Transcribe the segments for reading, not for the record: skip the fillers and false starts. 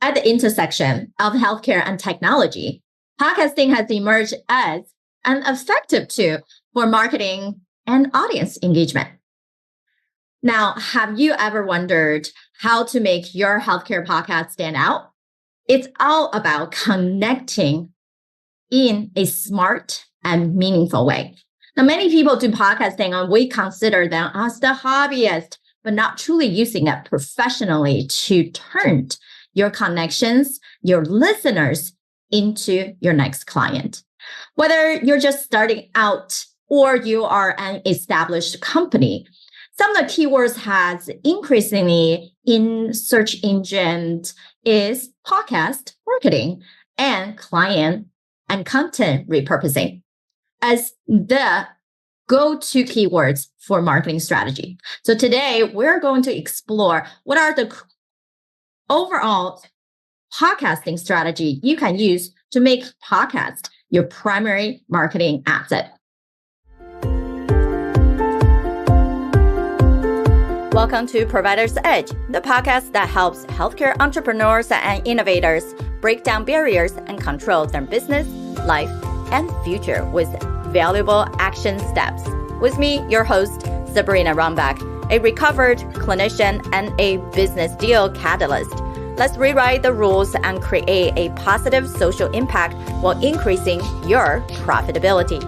At the intersection of healthcare and technology, podcasting has emerged as an effective tool for marketing and audience engagement. Now, have you ever wondered how to make your healthcare podcast stand out? It's all about connecting in a smart and meaningful way. Now, many people do podcasting and we consider them as the hobbyist, but not truly using it professionally to turn your connections, your listeners into your next client. Whether you're just starting out or you are an established company, some of the keywords has increasingly in search engines is podcast marketing and client and content repurposing as the go-to keywords for marketing strategy. So today we're going to explore what are the overall podcasting strategy you can use to make podcast your primary marketing asset. Welcome to Provider's Edge, the podcast that helps healthcare entrepreneurs and innovators break down barriers and control their business, life, and future with valuable action steps. With me, your host, Sabrina Runbeck, a recovered clinician and a business deal catalyst. Let's rewrite the rules and create a positive social impact while increasing your profitability.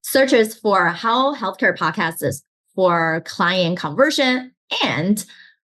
Searches for how healthcare podcasts for client conversion and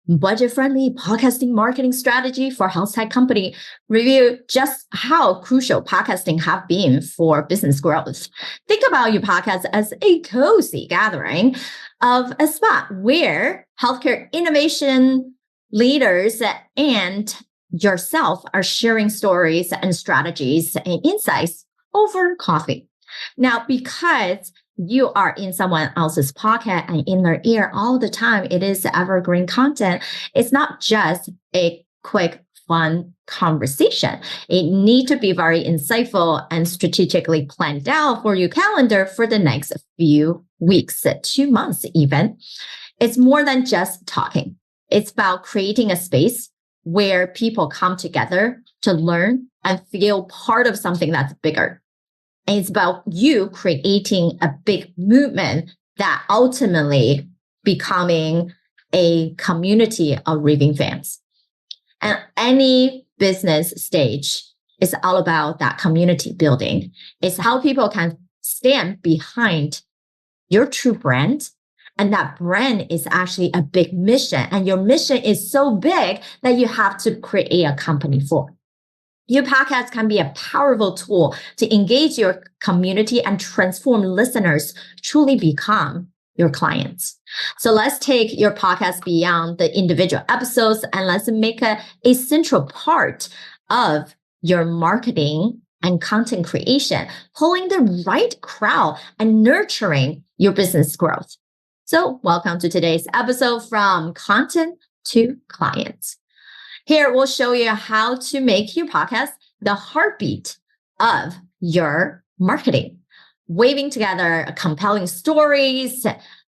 budget-friendly podcasting marketing strategy for health tech company review just how crucial podcasting have been for business growth. Think about your podcast as a cozy gathering of a spot where healthcare innovation leaders and yourself are sharing stories and strategies and insights over coffee. Now, because you are in someone else's pocket and in their ear all the time, it is evergreen content. It's not just a quick, fun conversation. It needs to be very insightful and strategically planned out for your calendar for the next few weeks, 2 months even. It's more than just talking. It's about creating a space where people come together to learn and feel part of something that's bigger. And it's about you creating a big movement that ultimately becoming a community of raving fans. And any business stage is all about that community building. It's how people can stand behind your true brand. And that brand is actually a big mission. And your mission is so big that you have to create a company for. Your podcast can be a powerful tool to engage your community and transform listeners truly become your clients. So let's take your podcast beyond the individual episodes and let's make a central part of your marketing and content creation, pulling the right crowd and nurturing your business growth. So welcome to today's episode from content to clients. Here, we'll show you how to make your podcast the heartbeat of your marketing, weaving together compelling stories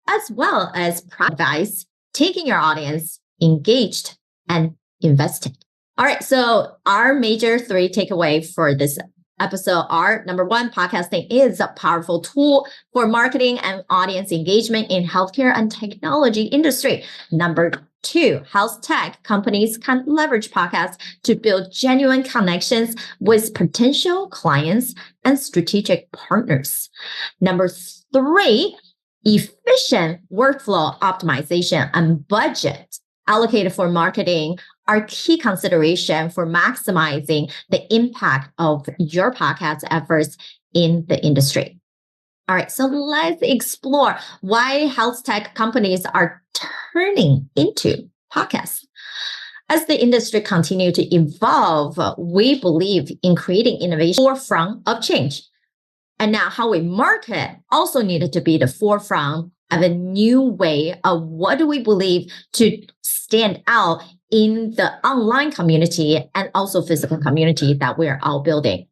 as well as advice, taking your audience engaged and invested. All right, so our major 3 takeaway for this episode are: number 1, podcasting is a powerful tool for marketing and audience engagement in healthcare and technology industry. Number 2, health tech companies can leverage podcasts to build genuine connections with potential clients and strategic partners. Number 3, efficient workflow optimization and budget allocated for marketing are key consideration for maximizing the impact of your podcast efforts in the industry. All right, so let's explore why health tech companies are turning into podcasts. As the industry continues to evolve, we believe in creating innovation forefront of change. And now how we market also needed to be the forefront of a new way of what do we believe to stand out in the online community and also physical community that we're all building.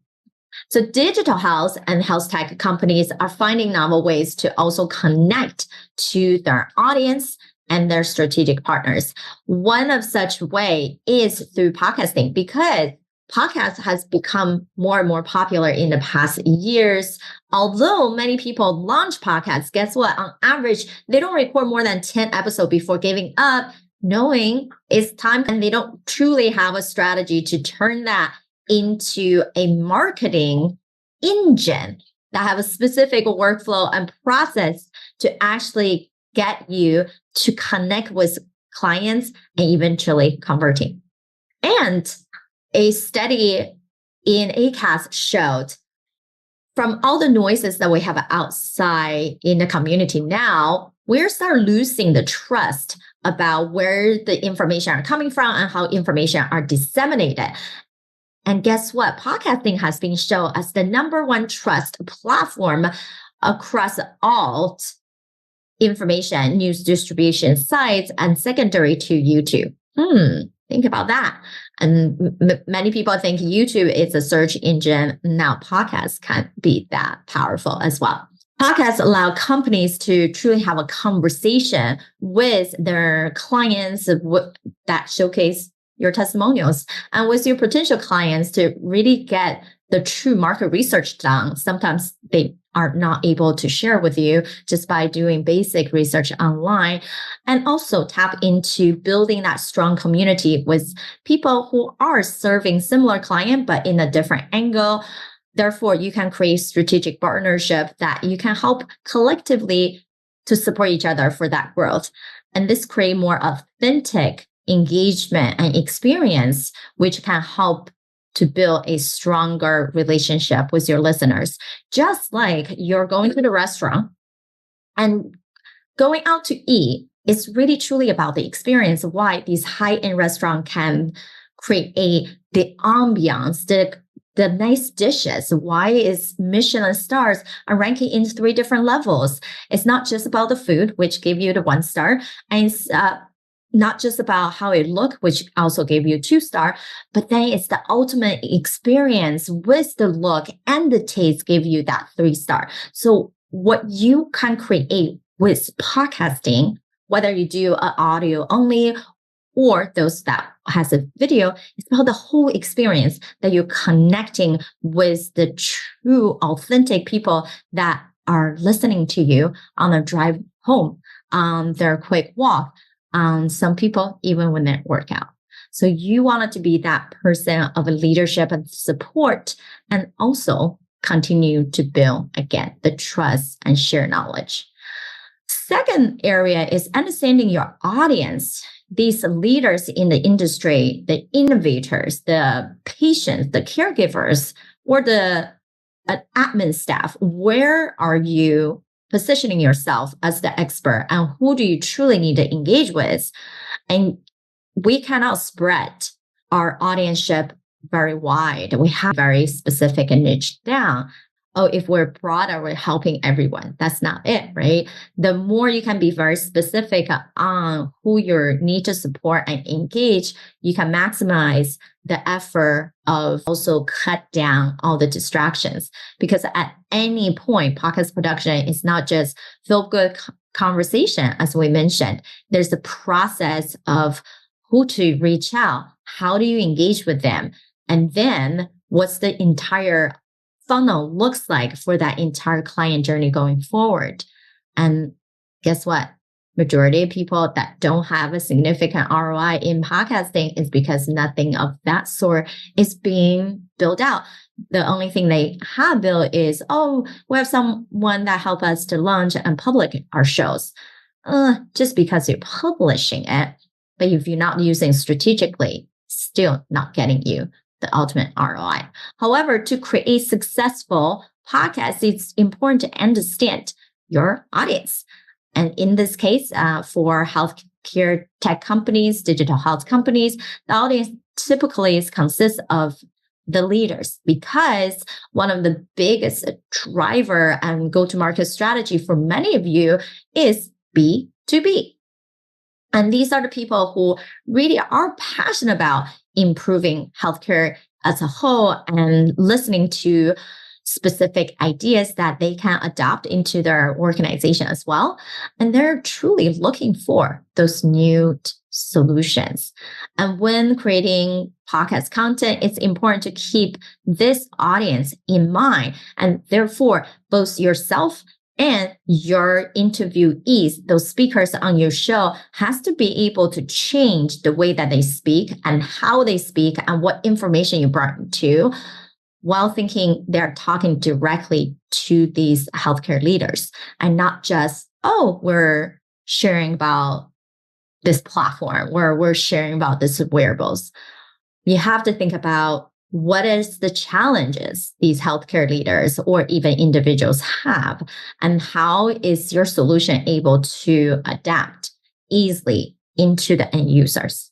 So digital health and health tech companies are finding novel ways to also connect to their audience and their strategic partners. One of such way is through podcasting, because podcast has become more and more popular in the past years. Although many people launch podcasts, guess what? On average, they don't record more than 10 episodes before giving up, knowing it's time, and they don't truly have a strategy to turn that into a marketing engine that have a specific workflow and process to actually get you to connect with clients and eventually converting. And a study in ACAST showed from all the noises that we have outside in the community now, we're starting losing the trust about where the information are coming from and how information are disseminated. And guess what? Podcasting has been shown as the #1 trust platform across all information news distribution sites and secondary to YouTube. Think about that. And many people think YouTube is a search engine. Now podcasts can be that powerful as well. Podcasts allow companies to truly have a conversation with their clients that showcase your testimonials and with your potential clients to really get the true market research done. Sometimes they are not able to share with you just by doing basic research online, and also tap into building that strong community with people who are serving similar client, but in a different angle. Therefore, you can create strategic partnership that you can help collectively to support each other for that growth. And this create more authentic engagement and experience, which can help to build a stronger relationship with your listeners. Just like you're going to the restaurant and going out to eat, it's really truly about the experience of why these high-end restaurants can create the ambiance, the nice dishes. Why is Michelin stars are ranking in 3 different levels? It's not just about the food, which gave you the 1 star, and it's not just about how it looked, which also gave you 2 star, but then it's the ultimate experience with the look and the taste gave you that 3 star. So what you can create with podcasting, whether you do an audio only or those that has a video, it's about the whole experience that you're connecting with the true, authentic people that are listening to you on a drive home, on their quick walk, some people even when they work out. So you want it to be that person of a leadership and support, and also continue to build, again, the trust and share knowledge. Second area is understanding your audience. These leaders in the industry, the innovators, the patients, the caregivers, or the admin staff, where are you positioning yourself as the expert, and who do you truly need to engage with? And we cannot spread our audienceship very wide. We have very specific and niche down. Oh, if we're broader, we're helping everyone. That's not it, right? The more you can be very specific on who you need to support and engage, you can maximize the effort of also cut down all the distractions. Because at any point, podcast production is not just feel good conversation, as we mentioned. There's the process of who to reach out, how do you engage with them, and then what's the entire funnel looks like for that entire client journey going forward. And guess what? Majority of people that don't have a significant ROI in podcasting is because nothing of that sort is being built out. The only thing they have built is, oh, we have someone that help us to launch and publish our shows. Just because you're publishing it, but if you're not using strategically, still not getting you the ultimate ROI. However, to create successful podcasts, it's important to understand your audience. And in this case, for healthcare tech companies, digital health companies, the audience typically consists of the leaders, because one of the biggest driver and go-to-market strategy for many of you is B2B. And these are the people who really are passionate about improving healthcare as a whole and listening to specific ideas that they can adopt into their organization as well. And they're truly looking for those new solutions. And when creating podcast content, it's important to keep this audience in mind. And therefore, both yourself and your interviewees, those speakers on your show, has to be able to change the way that they speak and how they speak and what information you brought to, while thinking they're talking directly to these healthcare leaders and not just, oh, we're sharing about this platform where we're sharing about this wearables. You have to think about what is the challenges these healthcare leaders or even individuals have, and how is your solution able to adapt easily into the end users?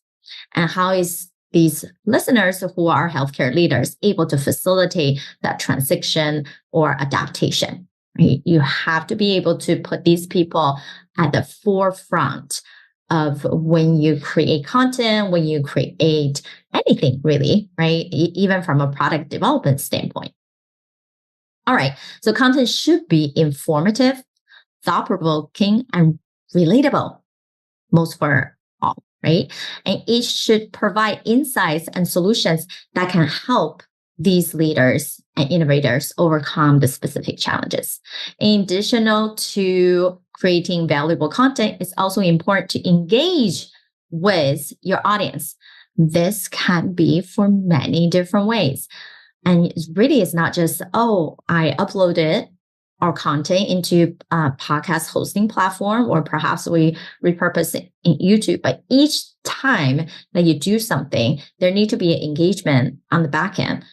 And how is these listeners who are healthcare leaders able to facilitate that transition or adaptation? Right? You have to be able to put these people at the forefront of when you create content, when you create anything really, right? Even from a product development standpoint. All right. So content should be informative, thought-provoking, and relatable, most for all, right? And it should provide insights and solutions that can help these leaders and innovators overcome the specific challenges. In addition to creating valuable content, it's also important to engage with your audience. This can be for many different ways. And it really is not just, oh, I uploaded our content into a podcast hosting platform, or perhaps we repurpose it in YouTube. But each time that you do something, there need to be an engagement on the back end.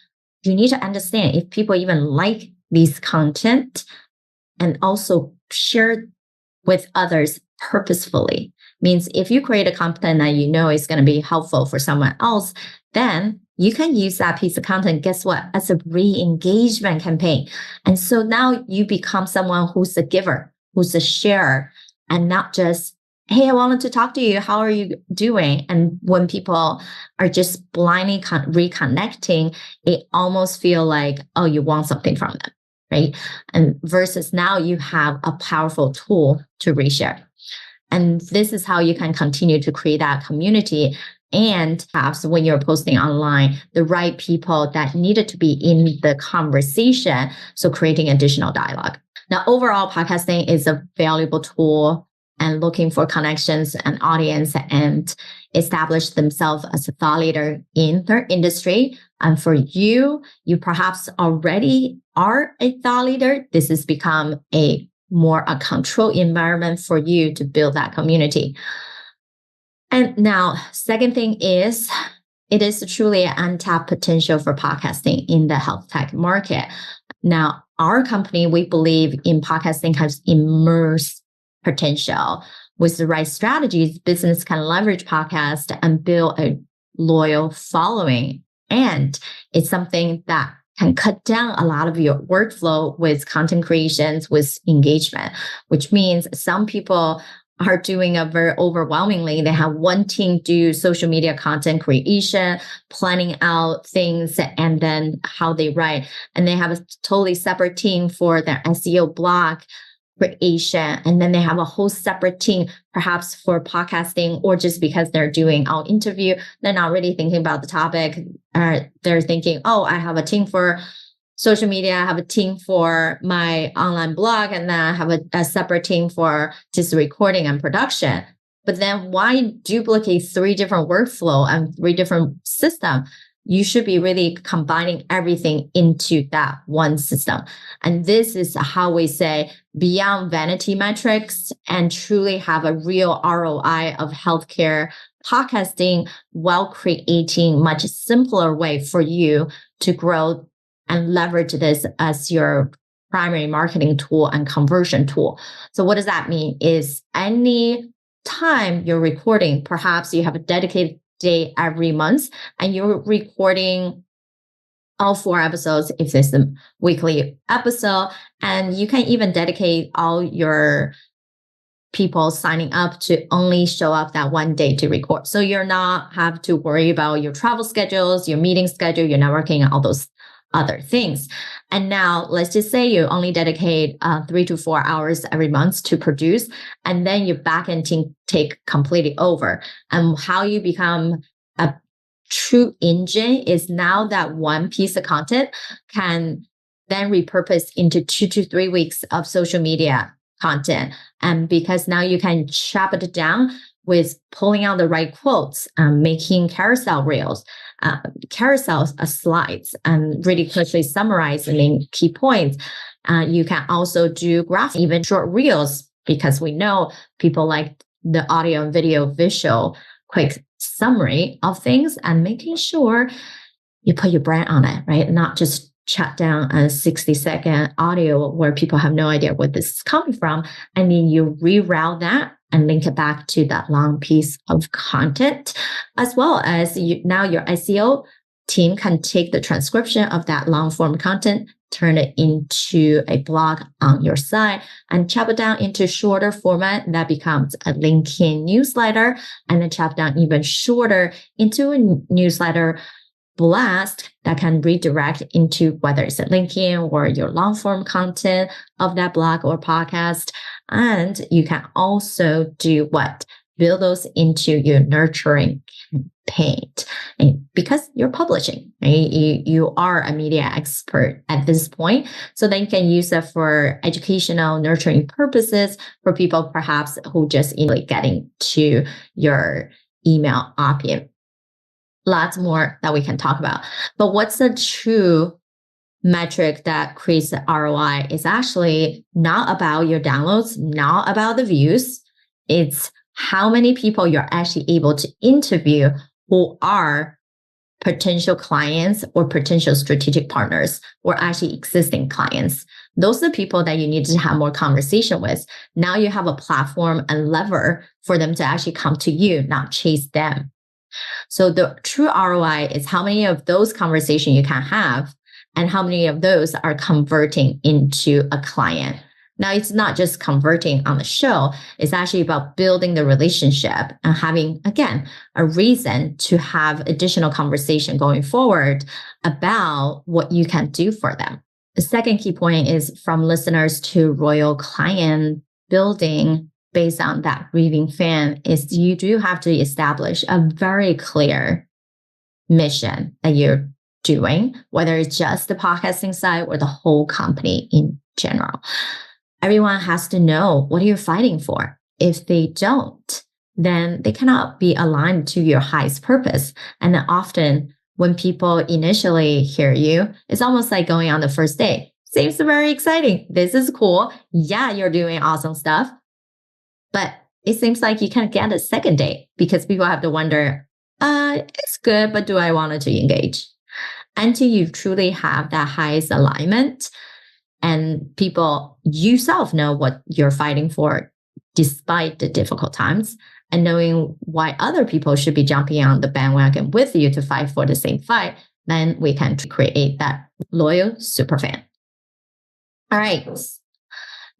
You need to understand if people even like these content and also share with others purposefully. Means if you create a content that you know is going to be helpful for someone else, then you can use that piece of content, guess what, as a re-engagement campaign. And so now you become someone who's a giver, who's a sharer, and not just, hey, I wanted to talk to you. How are you doing? And when people are just blindly reconnecting, it almost feel like, oh, you want something from them, right? And versus now you have a powerful tool to reshare. And this is how you can continue to create that community. And perhaps when you're posting online, the right people that needed to be in the conversation. So creating additional dialogue. Now, overall, podcasting is a valuable tool, and looking for connections and audience and establish themselves as a thought leader in their industry. And for you, you perhaps already are a thought leader. This has become a controlled environment for you to build that community. And now, second thing is, it is truly an untapped potential for podcasting in the health tech market. Now, our company, we believe in podcasting has immense potential. With the right strategies, business can leverage podcast and build a loyal following. And it's something that can cut down a lot of your workflow with content creations, with engagement, which means some people are doing a very overwhelmingly. They have one team do social media content creation, planning out things, and then how they write. And they have a totally separate team for their SEO blog creation. And then they have a whole separate team, perhaps for podcasting, or just because they're doing our interview, they're not really thinking about the topic. They're thinking, oh, I have a team for social media, I have a team for my online blog, and then I have a separate team for just recording and production. But then why duplicate 3 different workflow and 3 different systems? You should be really combining everything into that one system. And this is how we say beyond vanity metrics and truly have a real ROI of healthcare podcasting, while creating much simpler way for you to grow and leverage this as your primary marketing tool and conversion tool. So what does that mean? Is any time you're recording, perhaps you have a dedicated day every month and you're recording all 4 episodes if it's a weekly episode, and you can even dedicate all your people signing up to only show up that one day to record. So you're not have to worry about your travel schedules, your meeting schedule, your networking, and all those other things. And now let's just say you only dedicate 3 to 4 hours every month to produce, and then your backend team take completely over. And how you become a true engine is now that one piece of content can then repurpose into 2 to 3 weeks of social media content. And because now you can chop it down with pulling out the right quotes, making carousel reels, carousel slides, and really quickly summarizing key points. You can also do graphics, even short reels, because we know people like the audio and video visual quick summary of things, and making sure you put your brand on it, right? Not just chat down a 60-second audio where people have no idea where this is coming from. And then you reroute that and link it back to that long piece of content, as well as now your SEO team can take the transcription of that long form content, turn it into a blog on your site, and chop it down into shorter format that becomes a LinkedIn newsletter, and then chop down even shorter into a newsletter blast that can redirect into whether it's a LinkedIn or your long form content of that blog or podcast. And you can also do what? Build those into your nurturing campaign. And because you're publishing, right? You are a media expert at this point. So then you can use it for educational, nurturing purposes for people perhaps who just getting to your email opt-in. Lots more that we can talk about. But what's the true metric that creates the ROI is actually not about your downloads, not about the views. It's how many people you're actually able to interview who are potential clients or potential strategic partners or actually existing clients. Those are the people that you need to have more conversation with. Now you have a platform and lever for them to actually come to you, not chase them. So the true ROI is how many of those conversations you can have and how many of those are converting into a client. Now, it's not just converting on the show. It's actually about building the relationship and having, again, a reason to have additional conversation going forward about what you can do for them. The second key point is from listeners to royal client building based on that raving fan is you do have to establish a very clear mission that you're doing, whether it's just the podcasting side or the whole company in general. Everyone has to know what you're fighting for. If they don't, then they cannot be aligned to your highest purpose. And then often when people initially hear you, it's almost like going on the first date. Seems very exciting. This is cool. Yeah, you're doing awesome stuff. But it seems like you can't get a second date because people have to wonder, it's good, but do I want to engage? Until you truly have that highest alignment and people yourself know what you're fighting for despite the difficult times and knowing why other people should be jumping on the bandwagon with you to fight for the same fight, then we can create that loyal superfan. All right.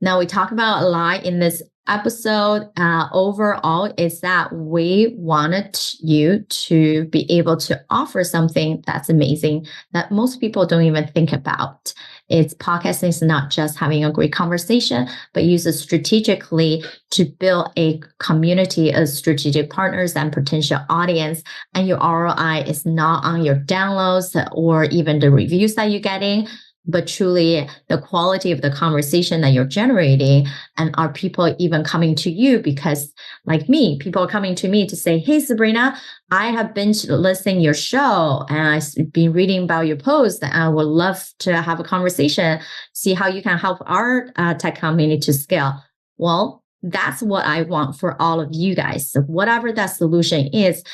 Now we talk about a lot in this episode. Overall is that we wanted you to be able to offer something that's amazing that most people don't even think about. It's podcasting is not just having a great conversation, but use it strategically to build a community of strategic partners and potential audience. And your ROI is not on your downloads or even the reviews that you're getting, but truly the quality of the conversation that you're generating. And are people even coming to you? Because like me, people are coming to me to say, hey, Sabrina, I have been listening to your show and I've been reading about your post and I would love to have a conversation, see how you can help our tech community to scale. Well, that's what I want for all of you guys. So whatever that solution is,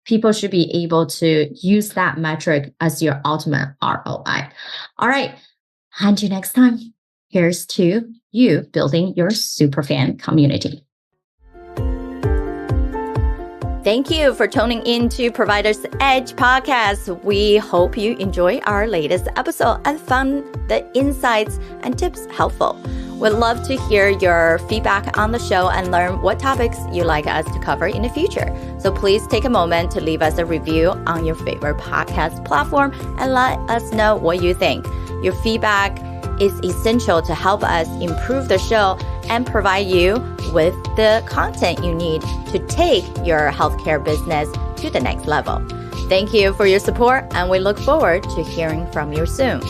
people should be able to use that metric as your ultimate ROI. All right. Until next time, here's to you building your superfan community. Thank you for tuning in to Provider's Edge podcast. We hope you enjoy our latest episode and found the insights and tips helpful. We'd love to hear your feedback on the show and learn what topics you'd like us to cover in the future. So please take a moment to leave us a review on your favorite podcast platform and let us know what you think. Your feedback is essential to help us improve the show and provide you with the content you need to take your healthcare business to the next level. Thank you for your support, and we look forward to hearing from you soon.